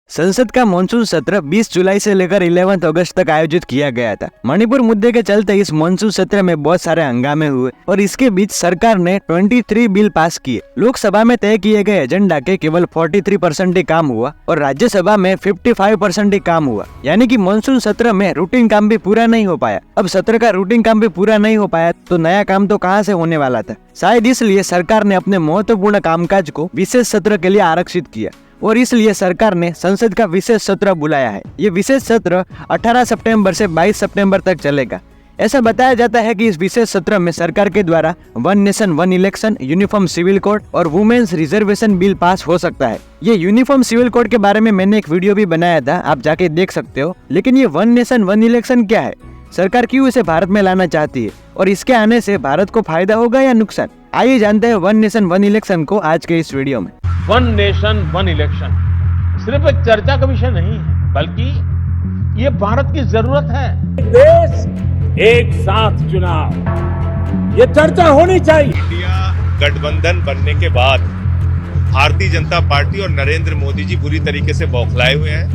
संसद का मानसून सत्र 20 जुलाई से लेकर 11 अगस्त तक आयोजित किया गया था। मणिपुर मुद्दे के चलते इस मानसून सत्र में बहुत सारे हंगामे हुए और इसके बीच सरकार ने 23 बिल पास किए। लोकसभा में तय किए गए एजेंडा के केवल 43% ही काम हुआ और राज्यसभा में 55% ही काम हुआ, यानी कि मानसून सत्र में रूटीन काम भी पूरा नहीं हो पाया। अब सत्र का रूटीन काम भी पूरा नहीं हो पाया तो नया काम तो कहां से होने वाला था। शायद इसलिए सरकार ने अपने महत्वपूर्ण कामकाज को विशेष सत्र के लिए आरक्षित किया और इसलिए सरकार ने संसद का विशेष सत्र बुलाया है। ये विशेष सत्र 18 सितंबर से 22 सितंबर तक चलेगा। ऐसा बताया जाता है कि इस विशेष सत्र में सरकार के द्वारा one nation one election, uniform civil code और वुमेन्स रिजर्वेशन बिल पास हो सकता है। ये यूनिफॉर्म सिविल कोड के बारे में मैंने एक वीडियो भी बनाया था, आप जाके देख सकते हो। लेकिन ये वन नेशन वन इलेक्शन क्या है, सरकार क्यों इसे भारत में लाना चाहती है और इसके आने से भारत को फायदा होगा या नुकसान, आइए जानते हैं वन नेशन वन इलेक्शन को आज के इस वीडियो में। वन नेशन वन इलेक्शन सिर्फ एक चर्चा का विषय नहीं है, बल्कि ये भारत की जरूरत है। देश एक साथ चुनाव, ये चर्चा होनी चाहिए। इंडिया गठबंधन बनने के बाद भारतीय जनता पार्टी और नरेंद्र मोदी जी बुरी तरीके से बौखलाए हुए हैं।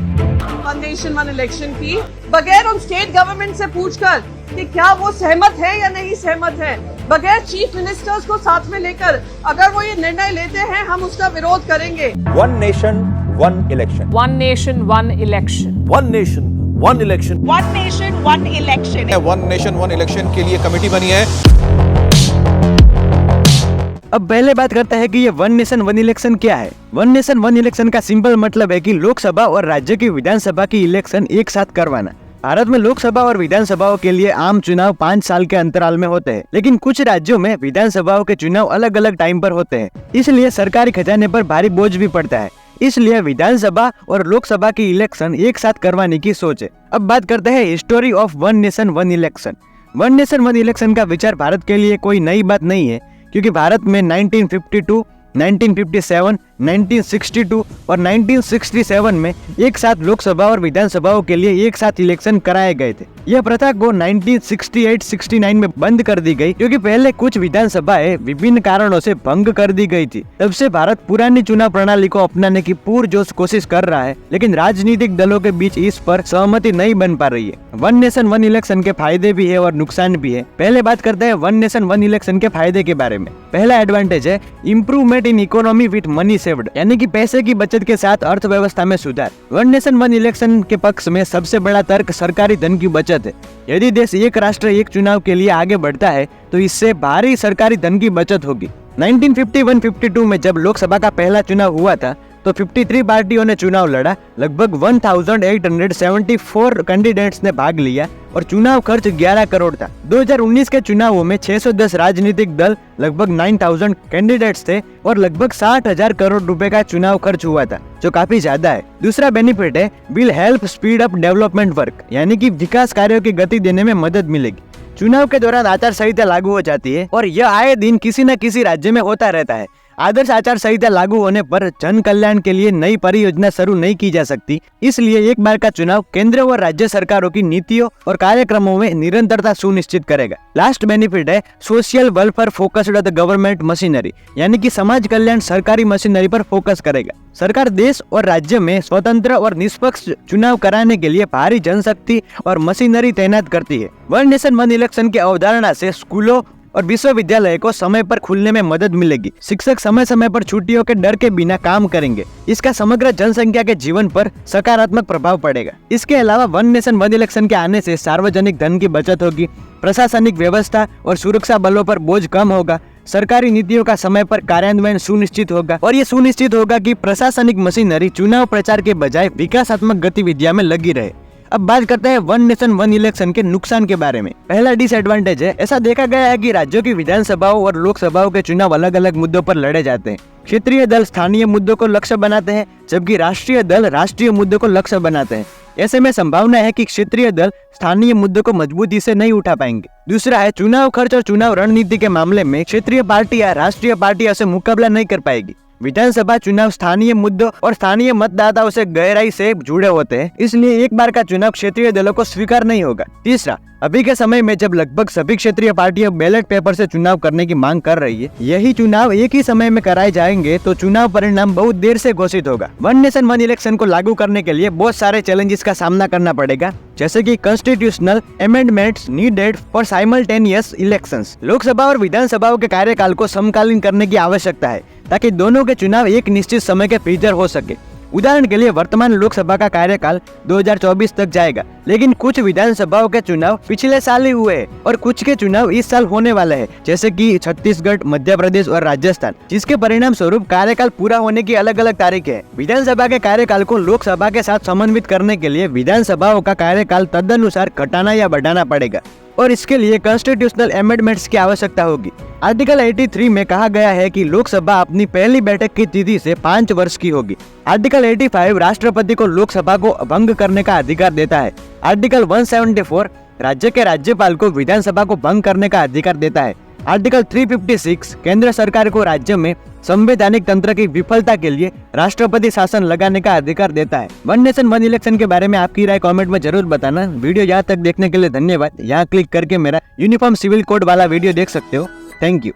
वन नेशन वन इलेक्शन की बगैर उन स्टेट गवर्नमेंट से पूछकर कि क्या वो सहमत है या नहीं सहमत है, बगैर चीफ मिनिस्टर्स को साथ में लेकर अगर वो ये निर्णय लेते हैं, हम उसका विरोध करेंगे। One nation one election, one nation one election, one nation one election, one nation one election, one nation one election के लिए कमेटी बनी है। अब पहले बात करते हैं कि ये वन नेशन वन इलेक्शन क्या है। वन नेशन वन इलेक्शन का सिंपल मतलब है कि लोकसभा और राज्य की विधानसभा की इलेक्शन एक साथ करवाना। भारत में लोकसभा और विधानसभाओं के लिए आम चुनाव 5 साल के अंतराल में होते हैं, लेकिन कुछ राज्यों में विधानसभाओं के चुनाव अलग अलग टाइम पर होते हैं, इसलिए सरकारी खजाने पर भारी बोझ भी पड़ता है। इसलिए विधानसभा और लोकसभा की इलेक्शन एक साथ करवाने की सोच है। अब बात करते हैं history of one nation one election. One nation one election का विचार भारत के लिए कोई नई बात नहीं है, क्योंकि भारत में 1952, 1957, 1962 और 1967 में एक साथ लोकसभा और विधानसभाओं के लिए एक साथ इलेक्शन कराए गए थे। यह प्रथा को 1968-69 में बंद कर दी गई, क्योंकि पहले कुछ विधानसभाएं विभिन्न कारणों से भंग कर दी गई थी। तब से भारत पुरानी चुनाव प्रणाली को अपनाने की पुरजोश कोशिश कर रहा है, लेकिन राजनीतिक दलों के बीच इस पर सहमति नहीं बन पा रही है। वन नेशन वन इलेक्शन के फायदे भी है और नुकसान भी है। पहले बात करते हैं वन नेशन वन इलेक्शन के फायदे के बारे में। पहला एडवांटेज है improvement in economy with money saved, यानी कि पैसे की बचत के साथ अर्थव्यवस्था में सुधार। वन नेशन वन इलेक्शन के पक्ष में सबसे बड़ा तर्क सरकारी धन की बचत है। यदि देश एक राष्ट्र एक चुनाव के लिए आगे बढ़ता है तो इससे भारी सरकारी धन की बचत होगी। 1951-52 में जब लोकसभा का पहला चुनाव हुआ था तो 53 पार्टियों ने चुनाव लड़ा, लगभग 1874 कैंडिडेट्स ने भाग लिया और चुनाव खर्च 11 करोड़ था। 2019 के चुनावों में 610 राजनीतिक दल, लगभग 9000 कैंडिडेट्स थे और लगभग 60,000 करोड़ रुपए का चुनाव खर्च हुआ था, जो काफी ज्यादा है। दूसरा बेनिफिट है will help speed up development work, यानी कि विकास कार्यों की गति देने में मदद मिलेगी। चुनाव के दौरान आचार संहिता लागू हो जाती है और यह आए दिन किसी न किसी राज्य में होता रहता है। आदर्श आचार संहिता लागू होने पर जन कल्याण के लिए नई परियोजना शुरू नहीं की जा सकती, इसलिए एक बार का चुनाव केंद्र और राज्य सरकारों की नीतियों और कार्यक्रमों में निरंतरता सुनिश्चित करेगा। लास्ट बेनिफिट है social welfare focused the government machinery, यानी कि समाज कल्याण सरकारी मशीनरी पर फोकस करेगा। सरकार देश और राज्य में स्वतंत्र और निष्पक्ष चुनाव कराने के लिए भारी जनशक्ति और मशीनरी तैनात करती है। वन नेशन वन इलेक्शन की अवधारणा से स्कूलों और विश्वविद्यालय को समय पर खुलने में मदद मिलेगी। शिक्षक समय समय पर छुट्टियों के डर के बिना काम करेंगे। इसका समग्र जनसंख्या के जीवन पर सकारात्मक प्रभाव पड़ेगा। इसके अलावा वन नेशन वन इलेक्शन के आने से सार्वजनिक धन की बचत होगी, प्रशासनिक व्यवस्था और सुरक्षा बलों पर बोझ कम होगा, सरकारी नीतियों का समय पर कार्यान्वयन सुनिश्चित होगा और ये सुनिश्चित होगा कि प्रशासनिक मशीनरी चुनाव प्रचार के बजाय विकासात्मक गतिविधियों में लगी रहे। अब बात करते हैं वन नेशन वन इलेक्शन के नुकसान के बारे में। पहला डिसएडवांटेज है, ऐसा देखा गया है कि राज्यों की विधानसभाओं और लोकसभाओं के चुनाव अलग अलग मुद्दों पर लड़े जाते हैं। क्षेत्रीय दल स्थानीय मुद्दों को लक्ष्य बनाते हैं, जबकि राष्ट्रीय दल राष्ट्रीय मुद्दों को लक्ष्य बनाते हैं। ऐसे में संभावना है कि क्षेत्रीय दल स्थानीय मुद्दों को मजबूती से नहीं उठा पाएंगे। दूसरा है चुनाव खर्च और चुनाव रणनीति के मामले में क्षेत्रीय पार्टियां राष्ट्रीय पार्टियों से मुकाबला नहीं कर पाएगी। विधानसभा चुनाव स्थानीय मुद्दों और स्थानीय मतदाताओं से गहराई से जुड़े होते हैं, इसलिए एक बार का चुनाव क्षेत्रीय दलों को स्वीकार नहीं होगा। तीसरा, अभी के समय में जब लगभग सभी क्षेत्रीय पार्टियां बैलेट पेपर से चुनाव करने की मांग कर रही है, यही चुनाव एक ही समय में कराए जाएंगे तो चुनाव परिणाम बहुत देर से घोषित होगा। वन नेशन वन इलेक्शन को लागू करने के लिए बहुत सारे चैलेंजेस का सामना करना पड़ेगा, जैसे कि constitutional amendments needed for simultaneous elections. Lok Sabha और विधानसभाओं के कार्यकाल को समकालीन करने की आवश्यकता है ताकि दोनों के चुनाव एक निश्चित समय के भीतर हो सके। उदाहरण के लिए वर्तमान लोकसभा का कार्यकाल 2024 तक जाएगा, लेकिन कुछ विधानसभाओं के चुनाव पिछले साल ही हुए हैं और कुछ के चुनाव इस साल होने वाले हैं, जैसे कि छत्तीसगढ़, मध्य प्रदेश और राजस्थान, जिसके परिणाम स्वरूप कार्यकाल पूरा होने की अलग अलग तारीखें हैं। विधानसभा के कार्यकाल को लोकसभा के साथ समन्वित करने के लिए विधानसभाओं का कार्यकाल तदनुसार घटाना या बढ़ाना पड़ेगा और इसके लिए कॉन्स्टिट्यूशनल अमेंडमेंट्स की आवश्यकता होगी। आर्टिकल 83 में कहा गया है कि लोकसभा अपनी पहली बैठक की तिथि से 5 वर्ष की होगी। आर्टिकल 85 राष्ट्रपति को लोकसभा को भंग करने का अधिकार देता है। आर्टिकल 174 राज्य के राज्यपाल को विधानसभा को भंग करने का अधिकार देता है। आर्टिकल 356 केंद्र सरकार को राज्य में संवैधानिक तंत्र की विफलता के लिए राष्ट्रपति शासन लगाने का अधिकार देता है। वन नेशन वन इलेक्शन के बारे में आपकी राय कमेंट में जरूर बताना। वीडियो यहाँ तक देखने के लिए धन्यवाद। यहाँ क्लिक करके मेरा यूनिफॉर्म सिविल कोड वाला वीडियो देख सकते हो। Thank you.